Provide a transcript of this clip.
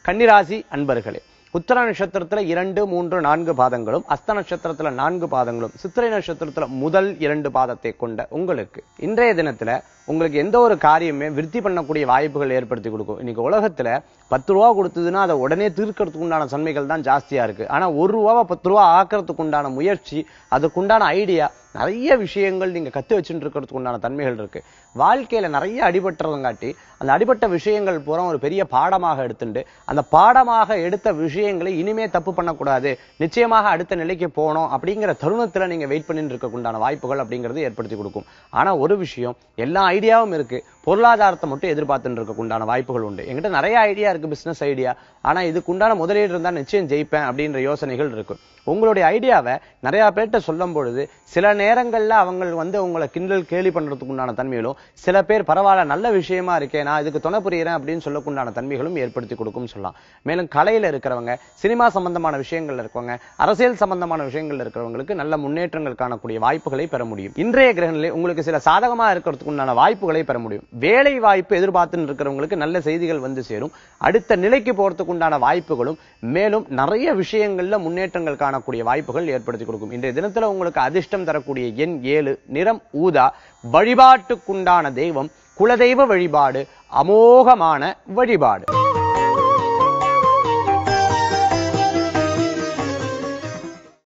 கன்னிராசி அன்பர்களே, உத்தர நட்சத்திரத்துல 2, 3, 4 பாதங்களும், அஸ்த நட்சத்திரத்துல 4 பாதங்களும், சித்திரை நட்சத்திரத்துல முதல் 2 பாதத்தை கொண்ட உங்களுக்கு இன்றைய தினத்துல உங்களுக்கு எந்த ஒரு காரியமே விருத்தி பண்ணக்கூடிய வாய்ப்புகள் ஏற்படுத்தி கொடுக்கும். இன்னைக்கு உலகத்துல 10 ரூபா கொடுத்ததுன்னா அதை உடனே தீர்க்கறதுக்கு உண்டான தன்மைகள் தான் ஜாஸ்தியா இருக்கு. ஆனா 1 ரூபாவை 10 ரூபா ஆக்கிறதுக்கு உண்டான முயற்சி, அதுக்குண்டான ஐடியா, நிறைய விஷயங்கள் நீங்க கத்து வச்சுட்டு இருக்கிறதுக்கு உண்டான தன்மைகள் இருக்கு. வாழ்க்கையில நிறைய அடிபட்டுறதுங்காட்டி அந்த அடிபட்ட விஷயங்கள் பூரா ஒரு பெரிய பாடமாக எடுத்துட்டு அந்த பாடமாக எடுத்த விஷயங்களை இனிமே தப்பு பண்ணக்கூடாது, நிச்சயமாக அடுத்த நிலைக்கு போகணும் அப்படிங்கிற தருணத்துல நீங்க வெயிட் பண்ணிட்டு இருக்கக்குண்டான வாய்ப்புகள் அப்படிங்கிறது ஏற்படுத்தி கொடுக்கும். ஆனா ஒரு விஷயம், எல்லா ஐடியாவும் இருக்கு, பொருளாதாரத்தை மட்டும் எதிர்பார்த்துட்டு இருக்கக்குண்டான வாய்ப்புகள் உண்டு. என்கிட்ட நிறைய ஐடியா இருக்கு, பிசினஸ் ஐடியா, ஆனா இதுக்குண்டான முதலீடு இருந்தா நிச்சயம் ஜெயிப்பேன் அப்படின்ற யோசனைகள் இருக்கு. உங்களுடைய ஐடியாவை நிறைய பேர்கிட்ட சொல்லும் பொழுது சில நேரங்கள்ல அவங்க உங்களை கிண்டல் கேலி பண்றதுக்கு உண்டான தன்மைகளும், சில பேர் பரவாயில்ல நல்ல விஷயமா இருக்கேன் நான் இதுக்கு துணை புரிகிறேன் அப்படின்னு சொல்லக்குண்டான தன்மைகளும் ஏற்படுத்தி கொடுக்கும் சொல்லலாம். மேலும் கலையில இருக்கிறவங்க, சினிமா சம்பந்தமான விஷயங்கள்ல இருக்கவங்க, அரசியல் சம்பந்தமான விஷயங்கள்ல இருக்கிறவங்களுக்கு நல்ல முன்னேற்றங்கள் காணக்கூடிய வாய்ப்புகளை பெற முடியும். இன்றைய கிரகங்களிலே உங்களுக்கு சில சாதகமா இருக்கிறதுக்கு உண்டான வாய்ப்புகளை பெற முடியும். வேலை வாய்ப்பு எதிர்பார்த்து இருக்கிறவங்களுக்கு நல்ல செய்திகள் வந்து சேரும். அடுத்த நிலைக்கு போறதுக்கு உண்டான வாய்ப்புகளும், மேலும் நிறைய விஷயங்கள்ல முன்னேற்றங்கள் காணக்கூடிய வாய்ப்புகள் ஏற்படுத்தி கொடுக்கும். இன்றைய தினத்துல உங்களுக்கு அதிர்ஷ்டம் தரக்கூடிய எண் 7, நிறம் ஊதா. வழிபாட்டுக்குண்டான தெய்வம் குலதெய்வ வழிபாடு, அமோகமான வழிபாடு.